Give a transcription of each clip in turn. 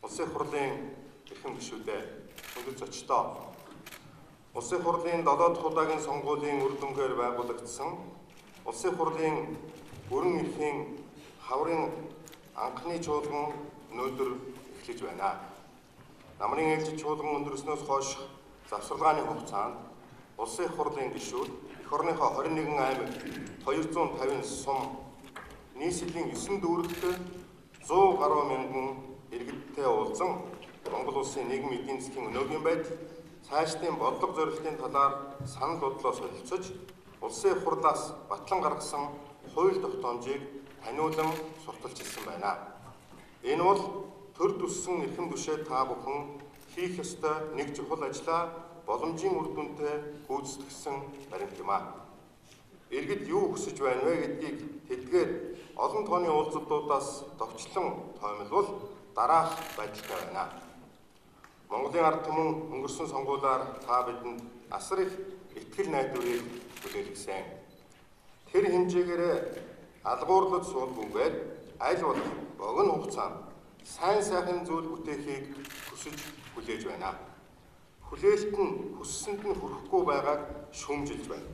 Улсын хурлын эрхэм гишүүдээ өндөр зочдоо. Улсын хурлын 7 дахь удаагийн сонгуулийн үр дүнгээр байгуулагдсан Улсын хурлын өрн эрхийн хаврын анхны чуулган өнөөдөр эхлэж байна. Намрын ээлжид чуулган өндөрснөөс хойш завсарлагын хугацаанд Улсын хурлын гишүүд эх орныхоо 21 аймаг 250 сум нийслэлийн 9 дүүрэгт 100 гаруй мянган иргэдтэй уулзан Монгол улсын нийгэм эдийн засгийн өнөөгийн байдал, цаашдын бодлого зорилтын талаар санал бодлоо солилцож, улсын хурлаас батлан гаргасан хууль тогтоомжийг таниулан сурталч хэлсэн байна. Энэ бол төр төссөн эрхэм түшээ та бүхэн хийх ёстой нэг чухал ажлаа боломжийн үр дүнтэй гүйцэтгэсэн баримт юм а. Иргэд юу хүсэж байна вэ гэдгийг тэдгээр олон тооны уулзалтуудаас товчлон тоомилвол дараах байдалтай байна. Монголын ард түмэн өнгөрсөн сонгуулиар та бидэнд асар их итгэл найдварыг бүлээлгэсэн. Тэр хэмжээгээр алгуурлаж суулгүйгээр аль болох богино хугацаанд сайн сайхан зүйл бүтээхийг хүсэж хүлээж байна. Хүлээлт нь хүссэнд нь хүрэхгүй байгааг шүүмжилж байна.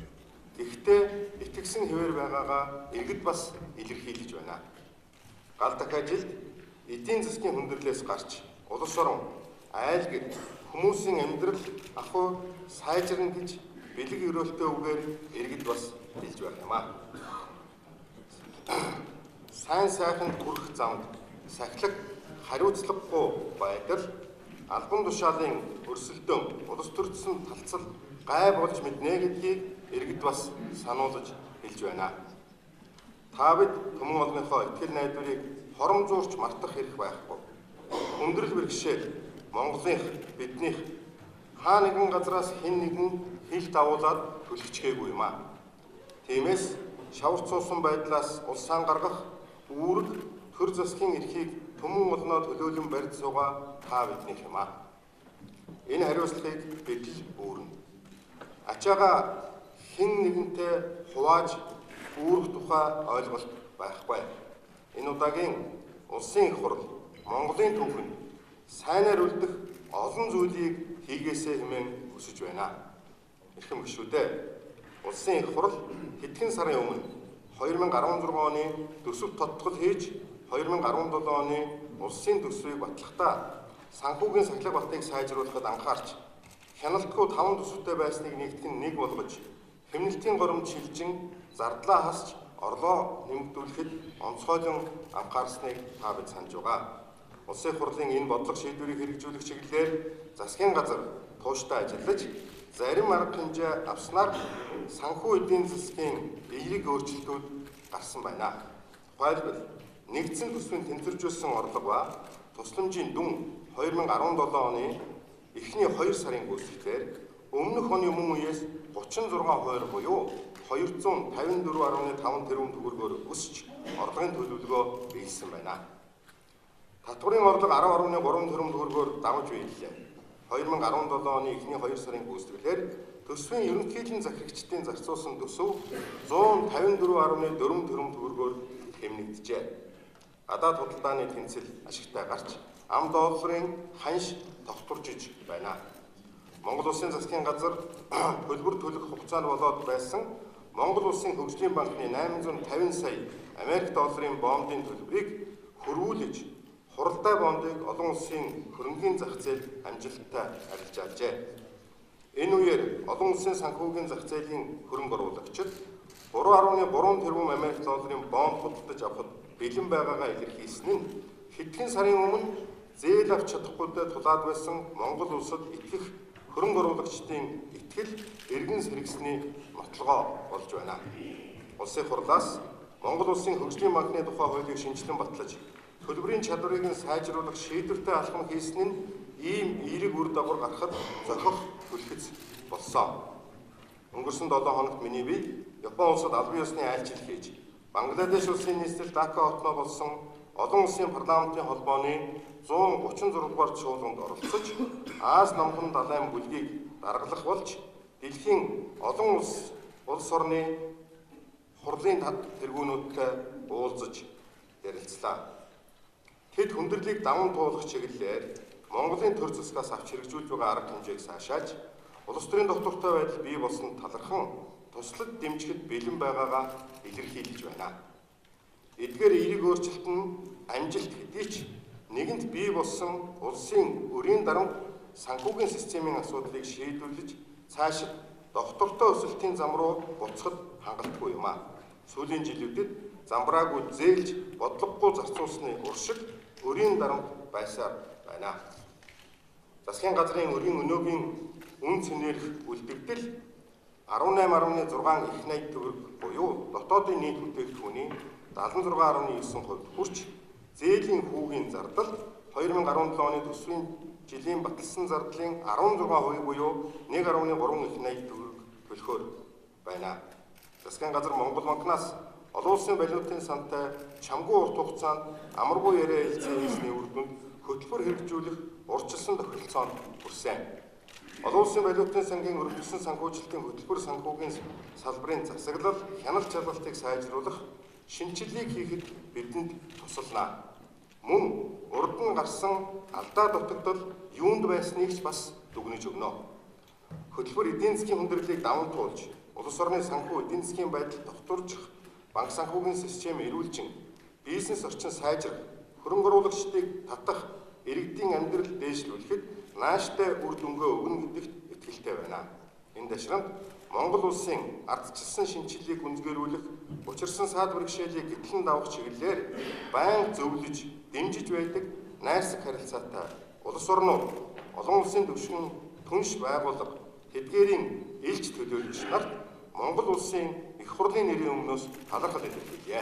Гэхдээ итгэсэн хэвээр байгаагаа иргэд бас илэрхийлж байна. Гал дахиад эдийн засгийн хүндрэлээс гарч улс орон айлгэл хүмүүсийн амьдрал ахуй сайжирна гэж бэлэг өрөөлтөө үгээр иргэд бас хэлж байна юм а. Сайн сайханд хүрэх замд сахилах хариуцлагагүй байдал, албан тушаалын өрсөлдөөн, улс төрчсөн талцал гай болж мэднэ гэдгийг иргэд бас сануулж хэлж байна. Та бид түмэн олонхоо итгэл найдварыг хоромжуурч мартах хэрэг байхгүй. Өндрөл бэрхшээл Монголынх биднийх хаа нэгэн газраас хэн нэгэн хил давуулаад түлхчихээгүй юм а. Тиймээс шавар цуусан байдлаас улсаан гаргах үүрэг төр засгийн эрхийг түмэн олноо төлөөлөн барьж суугаа та биднийх юм а. Энэ хариуцлагыг бид л үүрнэ. Ачаага хэн нэгэнтэй хувааж үүрэх тухай ойлголт байхгүй. Энэ удаагийн улсын их хурл Монголын түүхэнд сайнаар үлдэх олон зүйлийг хийгээсэй хэмээн хүсэж байна. Эрхэм гишүүдээ, улсын их хурл хэдхэн сарын өмнө 2016 оны төсөв тодтгол хийж 2017 оны улсын төсвийг батлахдаа санхүүгийн сахилга батыг сайжруулахад анхаарч хяналтгүй 5 төсөвтэй байсныг нэгтгэн нэг болгож хэмнэлтийн горомж шилжин зардлаа хасч орлоо нэмэгдүүлэхэд онцгойлон анхаарсныг та бид санаж байгаа. Улсын хурлын энэ бодлого шийдвэрийг хэрэгжүүлэх чиглэлээр засгийн газар тууштай ажиллаж зарим арга хэмжээ авснаар санхүү эдийн засгийн эерэг өөрчлөлтүүд гарсан байна. Тухайлбал нэгдсэн төсвийн тэнцвэржүүлсэн орлого ба тусламжийн дүн 2017 оны эхний 2 сарын гүйцэтгэлээр өмнөх оны мөн үеэс 36% буюу 254.5 тэрбум төгрөгөөр өсч орлогын төлөвлөгөө биелсэн байна. Татварын орлого 10.3 тэрбум төгрөгөөр давж биеллээ. 2017 оны эхний 2 сарын гүйцэтгэлээр төсвийн ерөнхийлөн захирагчдын зарцуулсан төсөв 154.4 тэрбум төгрөгөөр хэмнэгджээ. Гадаад худалдааны тэнцэл ашигтай гарч ам долларын ханш тогтворж байна. Монгол улсын засгийн газар төлбөр төлөх хугацаанд болоод байсан Монгол улсын хөгжлийн банкны 850 сая Америк долларын бондын төлбөрийг хөрвүүлж хуралдай бондыг олон улсын хөрөнгийн зах зээл амжилттай арилжаажээ. Энэ үеэр олон улсын санхүүгийн зах зээлийн хөрөнгө оруулагчид 3.3 тэрбум Америк долларын бонд худалдаж авахд бэлэн байгаагаа илэрхийлсэн нь хэдхэн сарын өмнө зээл авч чадахгүйдээ тулаад байсан Монгол улсад итгэх хөрөнгө оруулагчдын итгэл эргэн сэргсэний нотлогоо болж байна. Улсын хурлаас Монгол улсын хөгжлийн банкны тухай хуулийг шинжилэн батлаж, төлбөрийн чадварыг нь сайжруулах шийдвэртэй алхам хийсэн нь ийм эерэг үр дагавар гаргахад зохих түлхэц болсон. Өнгөрсөн 7 хоногт миний бие Япон улсад албан ёсны айлчил хийж, Бангладеш улсын нийслэл Дака хотноо болсон олон улсын парламентын холбооны 136 дугаар чуулганд оролцож, Аз намхан далайн бүлгийг даргалах болж, дэлхийн олон улс орны хурлын тэргүүнүүдтэй уулзаж ярилцлаа. хэд хүндрэлийг даван туулах чиглэлээр Монголын төр засгаас авч хэрэгжүүлж байгаа арга хэмжээг сайшааж, улс төрийн доктортой байдал бий болсон талархан туслад дэмжихэд бэлэн байгаагаа илэрхийлж байна. Эдгээр эерэг өөрчлөлт нь амжилт хэдий ч нэгэнт бий болсон улсын өрийн дарамт санхүүгийн системийн асуудлыг шийдвэрлэж цаашид доктортой өсөлтийн зам руу буцахад хангалтгүй юм а. Сүүлийн жилүүдэд замбраагүй зээлж бодлогогүй зарцуулсны уршиг өрийн дарамт байсаар байна. Засгийн газрын өрийн өнөөгийн үн цэнээрх үлдэгдэл 18.6 их найт төгрөг буюу дотоодын нийт бүтээгдэхүүний 76.9% хүрч зээлийн хүүгийн зардал 2017 оны төсвийн жилийн баталсан зардлын 16% буюу 1.3 их найт төгрөг төлөхөөр байна. Засгийн газар Монгол банкнаас олон улсын валютын сантай чамгүй урт хугацаанд амаргүй яриа хэлцээ хийсний үр дүнд хөтөлбөр хэрэгжүүлэх урьдчилсан тохиролцоонд хүрсэн. Олон улсын валютын сангийн өргөжлсөн санхүүжилтийн хөтөлбөр санхүүгийн салбарын засаглал, хяналт шалгалтыг сайжруулах шинжилгээг хийхэд бидэнд тусална. Мөн урд нь гарсан алдаа дутагдал юунд байсныг ч бас дүгнэж өгнө. Хөтөлбөр эдийн засгийн хүндрэлийг даван туулж, улс орны санхүү эдийн засгийн байдал докторжих, банк санхүүгийн систем эрүүлжин, бизнес орчин сайжрах, хөрөнгө оруулагчдыг татах, иргэдийн амьдрал дээшлүүлэхэд нааштай үр дүнгээ өгнө гэдэгт итгэлтэй байна. Энэ дашрамд Монгол улсын ардчилсан шинжилгээг гүнзгийрүүлэх, учирсан саад бэрхшээлийг гэтлэн давах чиглэлээр байнга зөвлөж, дэмжиж байдаг найрсаг харилцаатай улс орнууд, олон улсын түвшин түнш байгууллага, тэдгээрийн элч төлөөлөгч нарт Монгол улсын их хурлын нэрийн өмнөөс талархал илэрхийлье.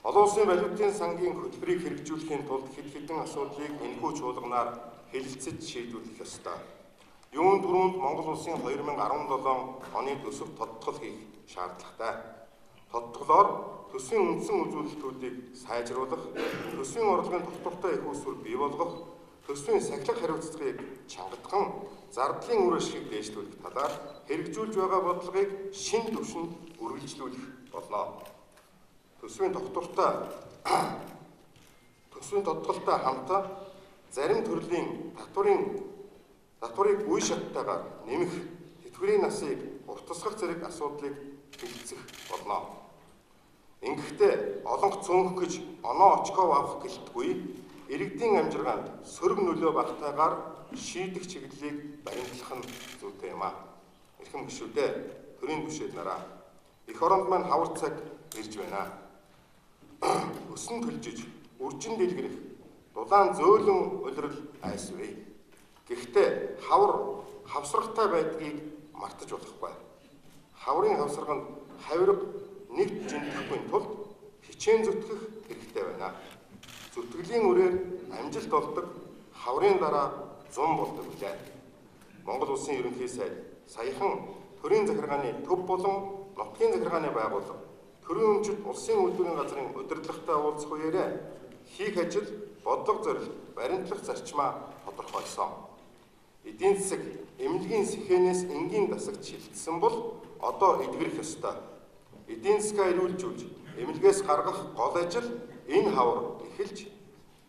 Олон улсын валютын сангийн хөтөлбөрийг хэрэгжүүлэхийн тулд хэд хэдэн асуудлыг энэхүү чуулганаар хэлэлцэж шийдвэрлэх ёстой. Юун түрүүнд Монгол улсын 2017 оны төсөв тодтгол хийх шаардлагатай. Тодтголоор төсвийн үндсэн үзүүлэлтүүдийг сайжруулах, төсвийн орлогын доктортой их усүр бий болгох, төсвийн сахилга хариуцлагыг чангатхан, зардлын үр ашгийг дээшлүүлэх талаар хэрэгжүүлж байгаа бодлогыг шинэ түвшинд үргэлжлүүлэх болно. Төсвийн тодтголтой хамтаа зарим төрлийн татварыг үе шаттайгаар нэмэх, тэтгэврийн насыг уртасгах зэрэг асуудлыг хэлэлцэх болно. Ингэхдээ олонх цөөнх гэж оноо очков авах гэлтгүй, иргэдийн амжиргаанд сөрөг нөлөө багтаагаар шийдэх чиглэлийг баримтлах нь зүйтэй юм а. Эрхэм гишүүдээ, төрийн түвшээд нараа, эх оронд маань хавар цаг ирж байна. Өсөн төлжиж, үржин дэлгэрэх, дулаан зөөлөн улирал айсвэ. Гэхдээ хавар хавсрагтай байдгийг мартаж болохгүй. Хаврын хавсарганд хавирга нэгт жиндэхгүй тулд хичээн зүтгэх хэрэгтэй байна. Зүтгэлийн үрээр амжилт олдог, хаврын дараа зун болдог билээ. Монгол улсын ерөнхий сайд саяхан төрийн захиргааны төв болон нутгийн захиргааны байгууллага, төрийн өмчит улсын үйлдвэрийн газрын удирдлагатай уулзах үеэрээ хийх ажил, бодлого зорилт, баримтлах зарчмаа тодорхойлсон. Эдийн засаг эмнэлгийн сэхэнээс энгийн дасагт шилжсэн бол одоо эдгэрэх ёстой. Эдийн засгаа эрүүлжүүлж, эмнэлгээс гаргах гол ажил энэ хавар эхэлж,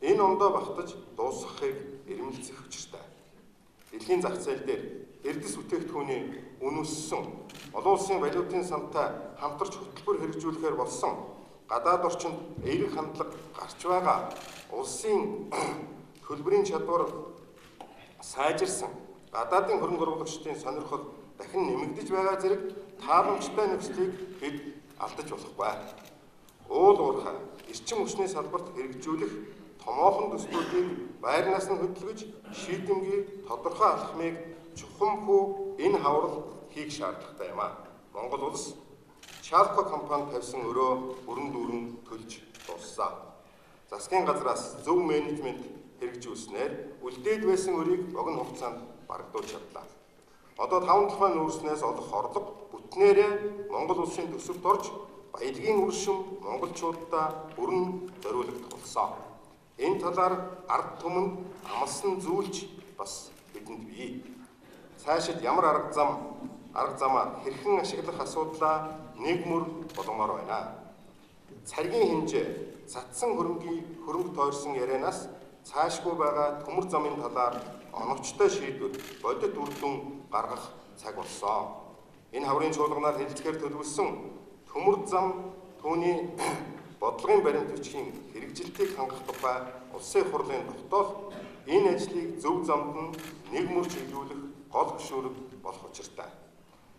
энэ ондоо багтаж дуусгахыг эрмэлзэх учиртай. Дэлхийн зах зээл дээр эрдэс бүтээгдэхүүний үн өссөн, олон улсын валютын сантай хамтарч хөтөлбөр хэрэгжүүлэхээр болсон гадаад орчинд эерэг хандлага гарч байгаа улсын төлбөрийн чадвар сайжирсан, гадаадын хөрөнгө оруулагчдын сонирхол дахин нэмэгдэж байгаа зэрэг тааламжтай нөхцөлийг бид алдаж болохгүй. Уул уурхай эрчим хүчний салбарт хэрэгжүүлэх томоохон төслүүдийг байрнаас нь хөдөлгөж шийдэмгий тодорхой алхмыг чухамхүү энэ хаврал хийх шаардлагатай юм а. Монгол улс Шалко компани тавьсан өрөө бүрэн дүүрэн төлж дууссан. Засгийн газраас зөв менежмент хэрэгжүүлснээр үлдээд байсан өрийг богино хугацаанд барагдуулж чадлаа. Одоо 5 талбай нүүрснээс олох орлого бүтнээрээ Монгол улсын төсөвт орж баялагын үр шим монголчуудаа бүрэн зориулагдах болсон. Энэ талаар ард түмэнд амлсан зүйлч бас бидэнд бий. Цаашид ямар арга замаа хэрхэн ашиглах асуудлаа нэг мөр болгомоор байна. царгийн хэмжээ, цатсан хөрөнгө тойрсон ярианаас цаашгүй байгаа төмөр замын талаар оновчтой шийдвэр, бодит үр дүн гаргах цаг болсон. Энэ хаврын чуулганаар хэлцгээр төлөвлөсөн төмөр зам түүний бодлогын баримт бичгийн хэрэгжилтийг хангах тухай улсын хурлын тогтоол энэ ажлыг зөв замд нь нэг мөр чиглүүлэх гол хөшүүрэг болох учиртай.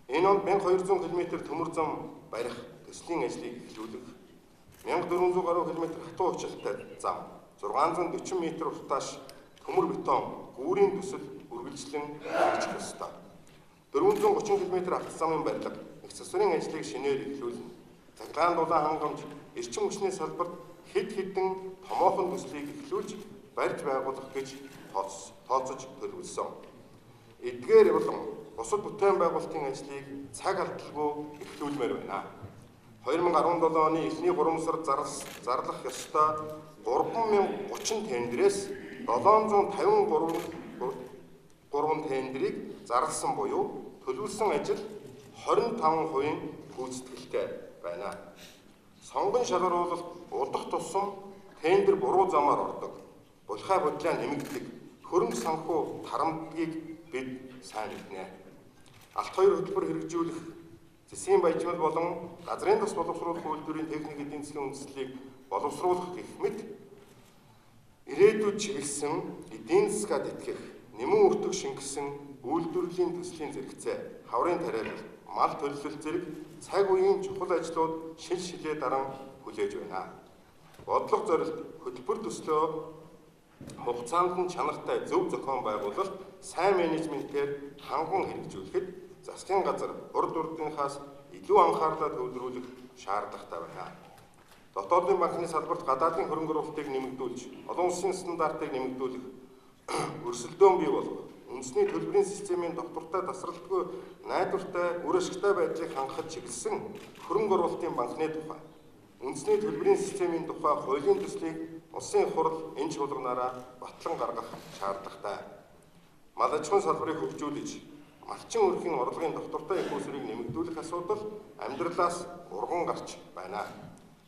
Энэ онд 1200 км төмөр зам барих төслийн ажлыг эхлүүлэх, 1400 гаруй км хатуу учиртай зам, 640 м уртааш төмөр бетон гүүрийн төсөл үргэлжлэн хэрэгжих ёстой. 430 км авто замын барилга, их засварын ажлыг шинээр эхлүүлнэ. Цахилгаан дулаан хангамж, эрчим хүчний салбарт хэд хэдэн томоохон төслийг эхлүүлж барьж байгуулах гэж тооцож төлөвлөсөн. Эдгээр болон бусад бүтээн байгуулалтын ажлыг цаг алдалгүй эхлүүлмээр байна. 2017 оны эхний 3 сард зарлах ёстой 3030 тендерээс 753 тендерийг зарласан буюу төлөвлөсөн ажил 25% гүйцэтгэлтэй байна. Сонгон шалгаруулалт удах тусам тендер буруу замаар ордог, булхай бодлоо нэмэгддэг, хөрөнгө санхүү тарамдгийг бид сайн мэднэ. Алт хоёр хөтөлбөр хэрэгжүүлэх, засгийн баяжмал болон газрын тус боловсруулах үйлдвэрийн техник эдийн засгийн үндэслэлийг боловсруулах гэх мэт ирээдүйд чиглэсэн эдийн засгаа тэтгэх, нэмэн өртөг шингэсэн үйлдвэрлэлийн төслийн зэрэгцээ, хаврын тариалал, мал төлөвлөлт зэрэг цаг үеийн чухал ажлууд шил шилээ даран хүлээж байна. Бодлого зорилт, хөтөлбөр төслөө хугацаанд нь чанартай зөв зохион байгуулалт, сайн менежментээр ханган хэрэгжүүлэхэд засгийн газар урд урдынхаас илүү анхаарлаа төвлөрүүлэх шаардлагатай байна. Дотоодын банкны салбарт гадаадын хөрөнгө оруулалтыг нэмэгдүүлж, олон улсын стандартыг нэмэгдүүлэх, өрсөлдөөн бий болгох, үндэсний төлбөрийн системийн доктортой тасралтгүй найдвартай, үр ашигтай байдлыг хангахад чиглэсэн хөрөнгө оруулалтын банкны тухай, үндэсний төлбөрийн системийн тухай хуулийн төслийг улсын хурл энэ чуулганаараа батлан гаргах шаардлагатай. Мал аж ахуйн салбарыг хөгжүүлж, малчин өрхийн орлогын доктортой их усрыг нэмэгдүүлэх асуудал амьдралаас урган гарч байна.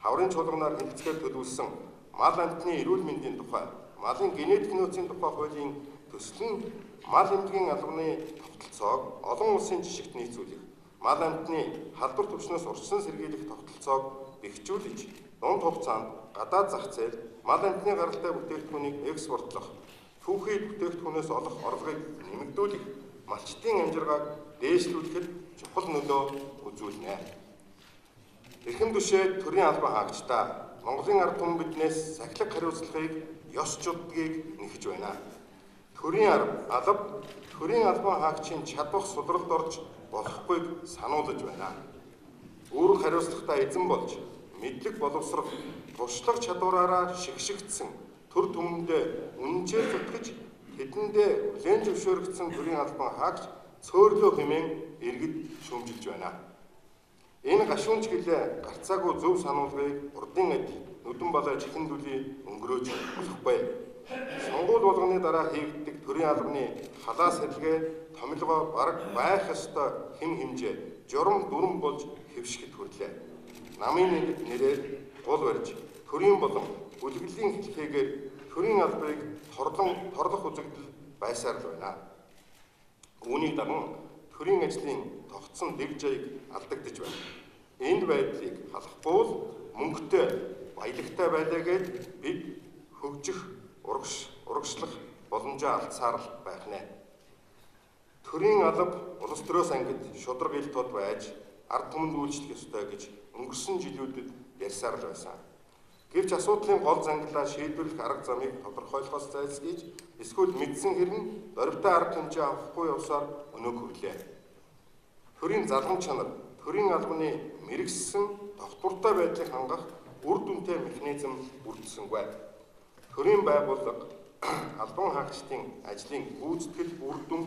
Хаврын чуулганаар хэлцгээр төлөвлөсөн мал амтны эрүүл мэндийн тухай, малын генетик нөөцийн тухай хуулийн төсөл нь мал эмнэлгийн албаны тогтолцоог олон улсын жишгт нийцүүлэх, мал амтны халдвар түвшнээс урьдчилан сэргийлэх тогтолцоог бэхжүүлж, дунд хугацаанд гадаад зах зээл мал амтны гаралтай бүтээгдэхүүнийг экспортлох, түүхий бүтээгдэхүүнээс олох орлогыг нэмэгдүүлэх, малчтын амжиргааг дээшлүүлэхэд чухал нөлөө үзүүлнэ. Эрхэм түшээ төрийн албан хаагчдаа Монголын ард түмэн биднээс сахилга хариуцлагыг ёс чуддгийг нэхэж байна. Төрийн албан хаагчийн чадвах судралд орж болохгүйг сануулж байна. Үүрэг хариуцлагатай эзэн болж мэдлэг боловсрох, туршлага чадвараараа шигшигдсэн төр түмэндээ үнэнчээр зүтгэж хэдэндээ хүлээн зөвшөөрөгдсөн төрийн албан хаагч цөөрлөө хэмээн иргэд шүүмжилж байна. Энэ гашуунч гэлээ гарцаагүй зөв сануулгыг урдын адил нүдэн балай чихэндүлийн өнгөрөөж болохгүй. Сонгуул болгоны дараа хийгддэг төрийн албаны халаа сэлгээ томилгоо бараг байх ёстой хэм хэмжээ журам дүрм болж хэвшгэд хүрлээ. Намын нэрээр гол барьж төрийн болон бүлэглэлийн хэлхээгээр төрийн албыг торлох үзэгдэл байсаар л байна. Үүнийг даган төрийн ажлын тогтсон дэг жаяг алдагдж байна. Энэ байдлыг халахгүй л мөнгөтэй, баялагтай байлаа гэж бид хөгжих, урагшлах боломжоо алдсаар л байх нэ. Төрийн алба улс төрөөс ангид шудраг ил тод байж ард түмэнд үйлчлэх ёстой гэж өнгөрсөн жилүүдэд ярьсаар л байсан. Гэвч асуудлын гол занглаа шийдвэрлэх арга замыг тодорхойлохоос зайлсхийж, эсвэл мэдсэн хэрн дорвитой арга хэмжээ авахгүй явсаар өнөө хүрлээ. Төрийн залгам чанар, төрийн албаны мэрэгссэн доктортой байдлыг хангах үр дүнтэй механизм бүрдсэнгүй. Төрийн байгууллага албан хаагчдын ажлын гүйцэтгэл үр дүн,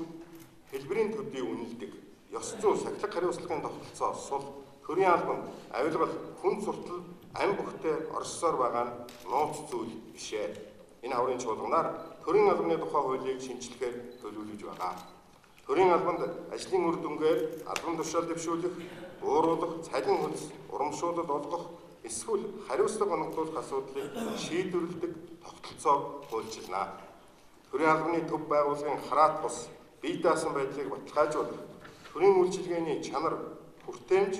хэлбэрийн төдий үнэлдэг, ёс зүй сахилга хариуцлагын тогтолцоо сул, төрийн албан авилгал хүн суртал ам бүхтэй оршсоор байгаа нь нууц зүйл бишээ. Энэ хаврын чуулганаар төрийн албаны тухай хуулийг шинжлэхээр төлөвлөж байгаа. Төрийн албанд ажлын үр дүнгээр албан тушаал дэвшүүлэх, бууруулах, цалин хөлс, урамшуулал олгох, эсвэл хариуцлага оногдуулах асуудлыг шийдвэрлэдэг тогтолцоог хуульчилна. Төрийн албаны төв байгууллагын хараат бус бие даасан байдлыг баталгаажуулах, төрийн үйлчилгээний чанар, хүртээмж,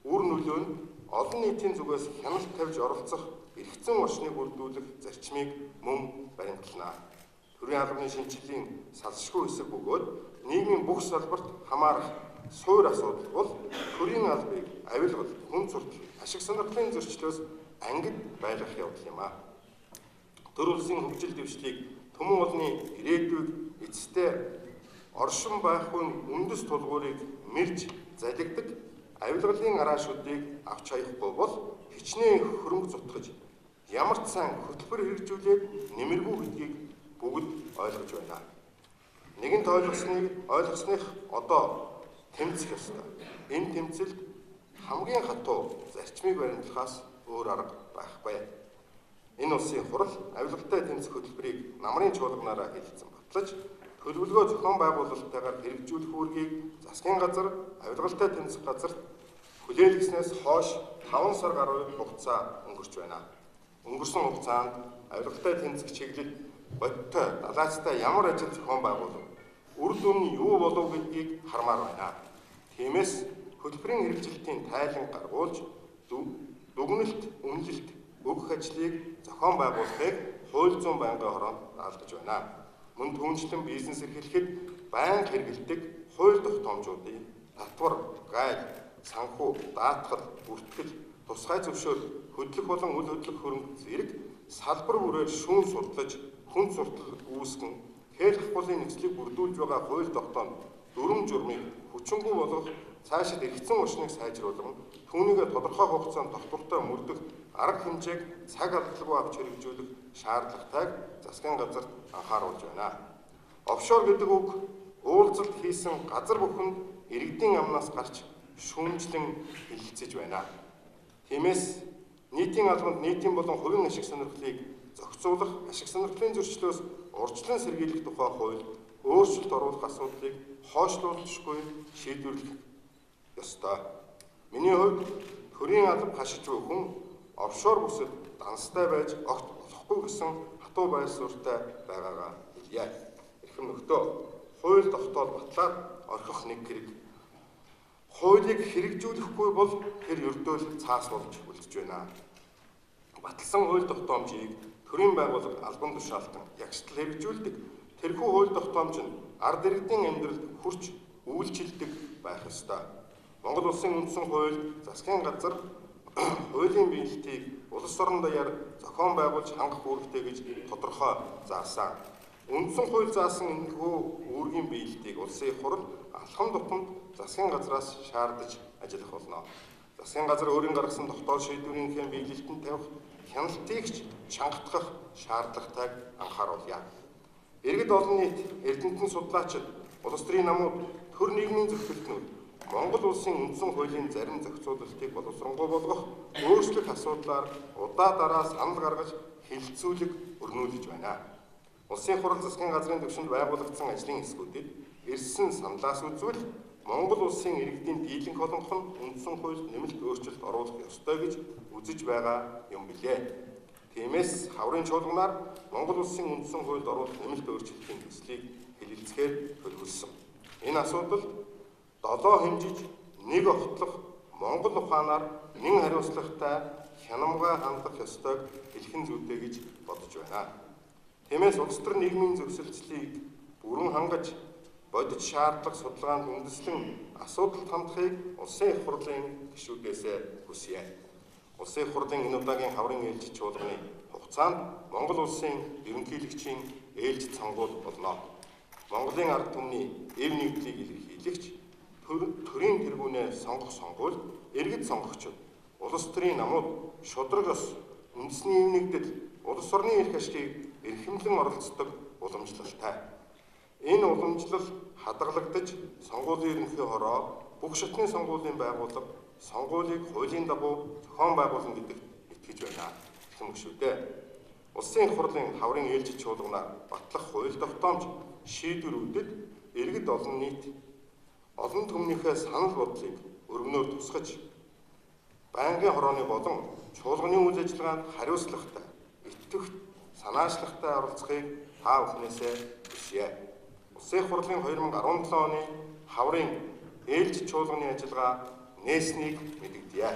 үр нөлөө нь олон нийтийн зүгээс хяналт тавьж оролцох эргэцэн орчныг бүрдүүлэх зарчмыг мөн баримтлана. Төрийн албаны шинжилгээний салшгүй хэсэг бөгөөд нийгмийн бүх салбарт хамаарах суур асуудал бол төрийн албыг авилгал, хүн суртал, ашиг сонирхлын зөрчлөөс ангид байлгах явдал юм а. Төр улсын хөгжил дэвшлийг төмөн олны ирээдүйг эцэстээ оршин байхгүй үндэс тулгуурыг мэрж залгидаг авилгалын араашуудыг авч хаяхгүй бол хичнээн хөрөнгө зутгаж ямар ч сан хөтөлбөр хэрэгжүүлээд нэмэргүй гэдгийг бүгд ойлгож байна. Нэгэнт ойлгосных одоо тэмцэх ёстой. Энэ тэмцэлд хамгийн хатуу зарчмыг баримтлахаас өөр арга байхгүй. Энэ улсын хурал авилгалтай тэмцэх хөтөлбөрийг намрын чуулганаараа хэлэлцэн батлаж, төлөвлөгөө зохион байгуулалттайгаар хэрэгжүүлэх үүргийг засгийн газар авилгалтай тэмцэх газарт хүлээлгэснээс хойш 5 сар гаруй хугацаа өнгөрч байна. Өнгөрсөн хугацаанд авилгалтай тэмцэх чиглэл бодиттой, далайцтай ямар ажил зохион байгуулав, үр дүн нь юу болов гэдгийг хармаар байна. Тиймээс хөтөлбөрийн хэрэгжилтийн тайлан гаргуулж, дүгнэлт, үнэлэлт өгөх ажлыг зохион байгуулахыг хууль зүйн байнгын хороонд даалгаж байна. Мөн түүнчлэн бизнес эрхлэхэд байнга хэрэгэлдэг хууль тогтоомжуудын татвар, гайл, санхүү, даатгал, бүртгэл, тусгай зөвшөөрөл, хөдлөх болон үл хөдлөх хөрөнгө зэрэг салбар бүрээр шүүн судлаж, хүн суртал үүсгэн, хээль хахуулын нөхцөлийг бүрдүүлж байгаа хууль тогтоомж дүрм журмыг хүчингүй болгох, цаашид эргэцэн орчныг сайжруулах, түүнийгээ тодорхой хугацаанд тогтвортой мөрдөх арга хэмжээг цаг алдалгүй авч хэрэгжүүлэх шаардлагатайг засгийн газарт анхааруулж байна. Офшор гэдэг үг уулзалт хийсэн газар бүхэнд иргэдийн амнаас гарч шүүмжлэн хэлэлцэж байна. Тиймээс нийтийн албанд нийтийн болон хувийн ашиг сонирхлыг зохицуулах, ашиг сонирхлын зөрчлөөс урьдчилан сэргийлэх тухай хууль өөрчлөлт оруулах асуудлыг хойшлуулшгүй шийдвэрлэх ёстой. Миний хувьд төрийн алба хашиж буй хүн офшор бүсэд данстай байж огт болохгүй гэсэн хатуу байр суурьтай байгаагаа хэлье. Эрхэм нөхдөө, хууль тогтоол батлаад орхих нэг хэрэг. Хуулийг хэрэгжүүлэхгүй бол тэр ердөөл цаас болж үлдэж байна. Батлсан хууль тогтоомжийг төрийн байгууллага албан тушаалтан ягштал хэрэгжүүлдэг. Тэрхүү хууль тогтоомж нь ард иргэдийн амьдралд хүрч үйлчилдэг байх ёстой. Монгол улсын үндсэн хууль засгийн газар хуулийн биелэлтийг улс орон даяар зохион байгуулж хангах үүрэгтэй гэж тодорхой заасан. Үндсэн хууль заасан энэхүү үүргийн биелэлтийг улсын хурал алхам тутамд засгийн газраас шаардаж ажиллах болно. Засгийн газар өөрийн гаргасан тогтоол шийдвэрийнхээ биелэлтэнд тавих хяналтыг ч чангатгах шаардлагатайг анхааруулъя. Иргэд олон нийт, эрдэмтэн судлаачид, улс төрийн намууд, төр нийгмийн зөвлөлтнүүд Монгол улсын үндсэн хуулийн зарим зохицуулалтыг боловсронгуй болгох, өөрчлөх асуудлаар удаа дараа санал гаргаж хэлэлцүүлэг өрнүүлж байна. Улсын хурал засгийн газрын түвшинд байгуулагдсан ажлын хэсгүүдэд ирсэн саналаас үзвэл Монгол улсын иргэдийн дийлэнх олонх нь үндсэн хуульд нэмэлт өөрчлөлт оруулах ёстой гэж үзэж байгаа юм билээ. Тиймээс хаврын чуулганаар Монгол улсын үндсэн хуульд оруулах нэмэлт өөрчлөлтийн төслийг хэлэлцэхээр төлөвлөсөн. Энэ асуудал долоо хэмжиж нэг огтлох Монгол ухаанаар нэн хариуцлагатай хянамгай хандах ёстойг хэлхэн зүйтэй гэж бодож байна. Тиймээс улс төр нийгмийн зөвсөлтслийг бүрэн хангаж бодит шаардлага судалгаанд үндэслэн асуудалд хандахыг улсын их хурлын гишүүдээс хүсье. Улсын их хурлын энэ удаагийн хаврын ээлжид чуулганы хугацаанд Монгол улсын ерөнхийлөгчийн ээлжид сонгуул болно. Монголын ард түмний эв нэгдлийг илэрхийлэгч төрийн тэргүүнээ сонгох сонгуульд иргэд сонгогчид, улс төрийн намууд, шудраг ёс, үндэсний эв нэгдэл, улс орны эрх ашгийг эрхэмлэн оролцдог уламжлалтай. Энэ уламжлал хадгалагдаж сонгуулийн ерөнхий хороо бүх шатны сонгуулийн байгууллага сонгуулийг хуулийн дагуу зохион байгуулна гэдэгт итгэж байна. Тэгмэг шүү дээ. Улсын их хурлын хаврын ээлжид чуулганаар батлах хууль тогтоомж шийдвэрүүдэд иргэд олон нийт олон түмнийхээ санал бодлыг өргөнөөр тусгаж байнгын хорооны болон чуулганы үйл ажиллагаанд хариуцлагатай, итгэвч, санаачлагтай оролцохыг та бүхнээсээ хүсье. Улсын их хурлын 2017 оны хаврын ээлж чуулганы ажиллагаа нээснийг мэдэгдэе.